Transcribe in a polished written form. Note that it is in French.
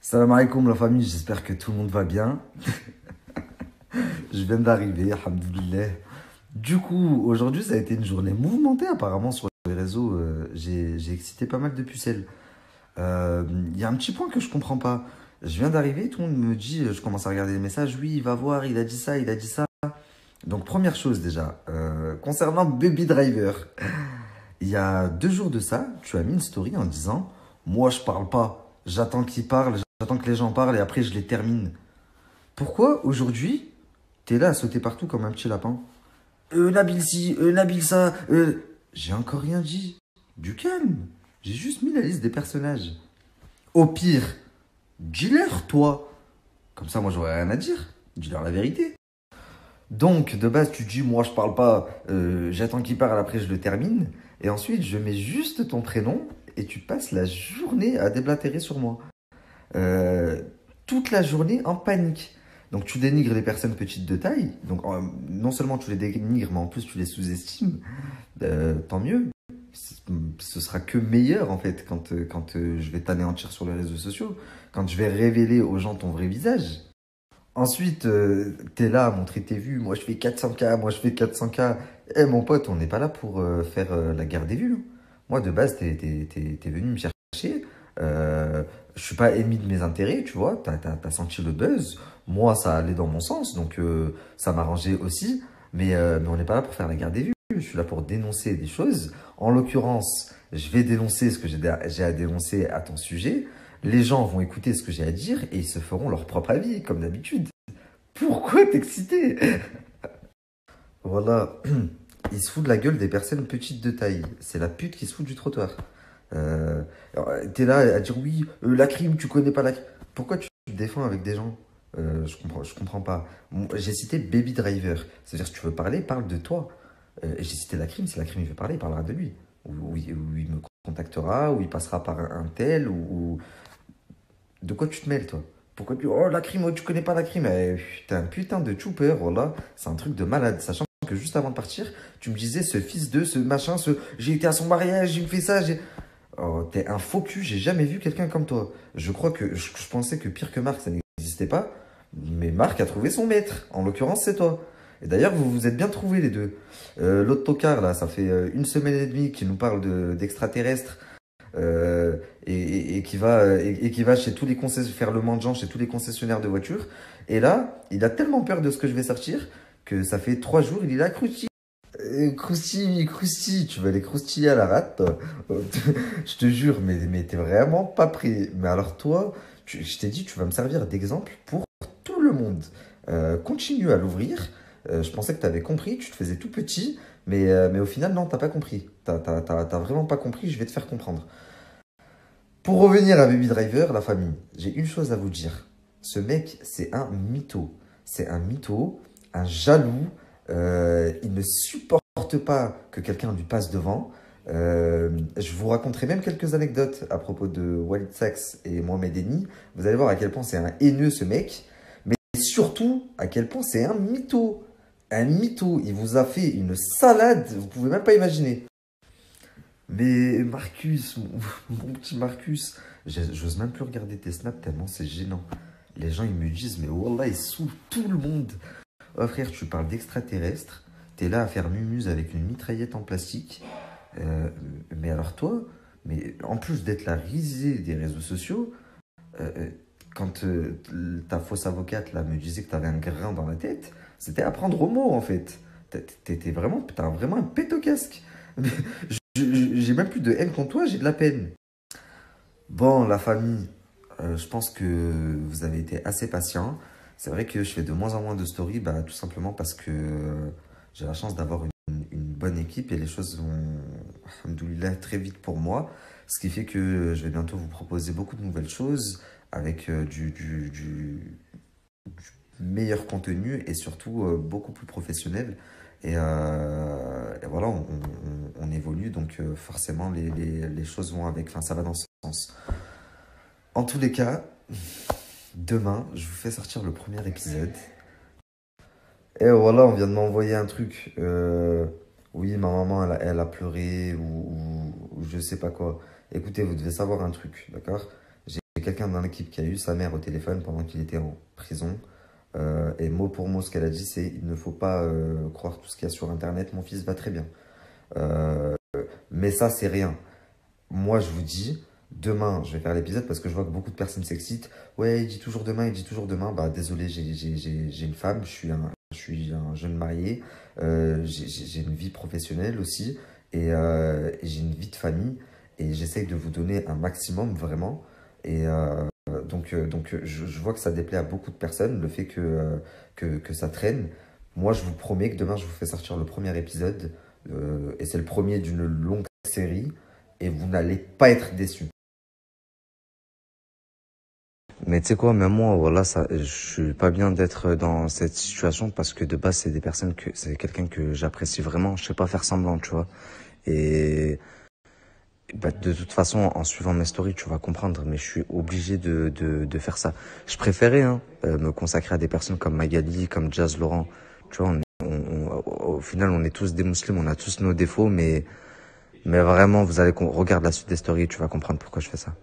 Salam alaikum la famille, j'espère que tout le monde va bien. Je viens d'arriver, alhamdoulilah. Du coup, aujourd'hui ça a été une journée mouvementée apparemment sur les réseaux. J'ai excité pas mal de pucelles. Il y a un petit point que je comprends pas. Je viens d'arriver, tout le monde me dit, je commence à regarder les messages, oui, il va voir, il a dit ça, il a dit ça. Donc première chose déjà, concernant Baby Driver, il y a 2 jours de ça, tu as mis une story en disant, moi je parle pas, j'attends qu'il parle, j'attends que les gens parlent et après je les termine. Pourquoi aujourd'hui, t'es là à sauter partout comme un petit lapin? Nabil si, Nabil ça, J'ai encore rien dit. Du calme. J'ai juste mis la liste des personnages. Au pire, dis-leur, toi. Comme ça, moi, j'aurais rien à dire. Dis-leur la vérité. Donc, de base, tu dis, moi, je parle pas, j'attends qu'il parle, après, je le termine. Et ensuite, je mets juste ton prénom et tu passes la journée à déblatérer sur moi. euh, Toute la journée en panique. Donc tu dénigres les personnes petites de taille. Donc non seulement tu les dénigres, mais en plus tu les sous-estimes. Tant mieux. Ce sera que meilleur en fait quand je vais t'anéantir sur les réseaux sociaux. Quand je vais révéler aux gens ton vrai visage. Ensuite, t'es là à montrer tes vues. Moi je fais 400K, moi je fais 400K. Eh mon pote, on n'est pas là pour faire la guerre des vues, hein. Moi de base, t'es venu me chercher. Je suis pas ennemi de mes intérêts, tu vois. T'as senti le buzz. Moi, ça allait dans mon sens, donc ça m'arrangeait aussi. Mais on n'est pas là pour faire la guerre des vues. Je suis là pour dénoncer des choses. En l'occurrence, je vais dénoncer ce que j'ai à dénoncer à ton sujet. Les gens vont écouter ce que j'ai à dire et ils se feront leur propre avis, comme d'habitude. Pourquoi t'exciter? Voilà. Il se fout de la gueule des personnes petites de taille. C'est la pute qui se fout du trottoir. T'es là à dire oui, la crime, tu connais pas la crime. Pourquoi tu te défends avec des gens? Je comprends pas. J'ai cité Baby Driver. C'est-à-dire, si tu veux parler, parle de toi. Et j'ai cité la crime. Si la crime, il veut parler, il parlera de lui. Ou il me contactera, ou il passera par un tel, de quoi tu te mêles, toi? Pourquoi tu... Oh, la crime, oh, tu connais pas la crime. T'es un putain de chooper, voilà. C'est un truc de malade. Sachant que juste avant de partir, tu me disais, ce fils de, ce machin, ce... J'ai été à son mariage, il me fait ça, j'ai... Oh, t'es un faux cul, j'ai jamais vu quelqu'un comme toi. Je crois que... Je pensais que pire que Marc, ça n'existait pas. Mais Marc a trouvé son maître. En l'occurrence, c'est toi. Et d'ailleurs, vous vous êtes bien trouvés, les deux. L'autre tocard, là, ça fait 1 semaine et demie qu'il nous parle d'extraterrestres. Et qui va chez tous les concessionnaires, faire le mendiant chez tous les concessionnaires de voitures. Et là, il a tellement peur de ce que je vais sortir que ça fait 3 jours, il est là, croustille. Croustille, croustille, tu vas les croustiller à la rate, toi. Je te jure, mais t'es vraiment pas prêt. Mais alors toi, je t'ai dit, tu vas me servir d'exemple pour tout le monde. Continue à l'ouvrir. Je pensais que tu avais compris, tu te faisais tout petit, mais au final, non, t'as pas compris. T'as vraiment pas compris, je vais te faire comprendre. Pour revenir à Baby Driver, la famille, j'ai une chose à vous dire. Ce mec, c'est un mytho. C'est un mytho, un jaloux. Il ne supporte pas que quelqu'un lui passe devant. Je vous raconterai même quelques anecdotes à propos de Walid Saks et Mohamed Eni. Vous allez voir à quel point c'est un haineux, ce mec. Mais surtout, à quel point c'est un mytho. Un mytho. Il vous a fait une salade, vous pouvez même pas imaginer. Mais Marcus, mon petit Marcus, j'ose même plus regarder tes snaps tellement c'est gênant. Les gens, ils me disent, mais Wallah, ils saoulent tout le monde. Oh frère, tu parles d'extraterrestres, t'es là à faire mumuse avec une mitraillette en plastique. Euh, mais alors toi, mais en plus d'être la risée des réseaux sociaux, euh, euh, quand ta fausse avocate là me disait que t'avais un grain dans la tête, c'était à prendre au mot en fait. T'as vraiment un pet au casque. J'ai même plus de haine contre toi, j'ai de la peine. Bon, la famille, je pense que vous avez été assez patient. C'est vrai que je fais de moins en moins de stories, bah, tout simplement parce que j'ai la chance d'avoir une bonne équipe et les choses vont, alhamdoulilah, très vite pour moi. Ce qui fait que je vais bientôt vous proposer beaucoup de nouvelles choses avec du meilleur contenu et surtout beaucoup plus professionnel. Et voilà, on évolue, donc forcément les choses vont avec, enfin ça va dans ce sens. En tous les cas, demain, je vous fais sortir le premier épisode. Et voilà, on vient de m'envoyer un truc. Oui, ma maman, elle a pleuré ou je sais pas quoi. Écoutez, vous devez savoir un truc, d'accord? J'ai quelqu'un dans l'équipe qui a eu sa mère au téléphone pendant qu'il était en prison. Et mot pour mot, ce qu'elle a dit, c'est il ne faut pas croire tout ce qu'il y a sur Internet. Mon fils va très bien. Euh, mais ça, c'est rien. Moi, je vous dis, demain, je vais faire l'épisode parce que je vois que beaucoup de personnes s'excitent. Ouais, il dit toujours demain, il dit toujours demain. Bah, désolé, j'ai une femme, je suis un jeune marié, j'ai une vie professionnelle aussi, et j'ai une vie de famille, et j'essaye de vous donner un maximum, vraiment. Et je vois que ça déplaît à beaucoup de personnes, le fait que ça traîne. Moi, je vous promets que demain, je vous fais sortir le premier épisode, et c'est le premier d'une longue série et vous n'allez pas être déçus. Mais tu sais quoi, même moi, voilà, ça, je suis pas bien d'être dans cette situation parce que de base, c'est quelqu'un que j'apprécie vraiment. Je sais pas faire semblant, tu vois. Et bah, de toute façon, en suivant mes stories, tu vas comprendre, mais je suis obligé de faire ça. Je préférais me consacrer à des personnes comme Magali, comme Jazz Laurent. Tu vois, au final, on est tous des musulmans, on a tous nos défauts, mais vraiment, regarde la suite des stories, tu vas comprendre pourquoi je fais ça.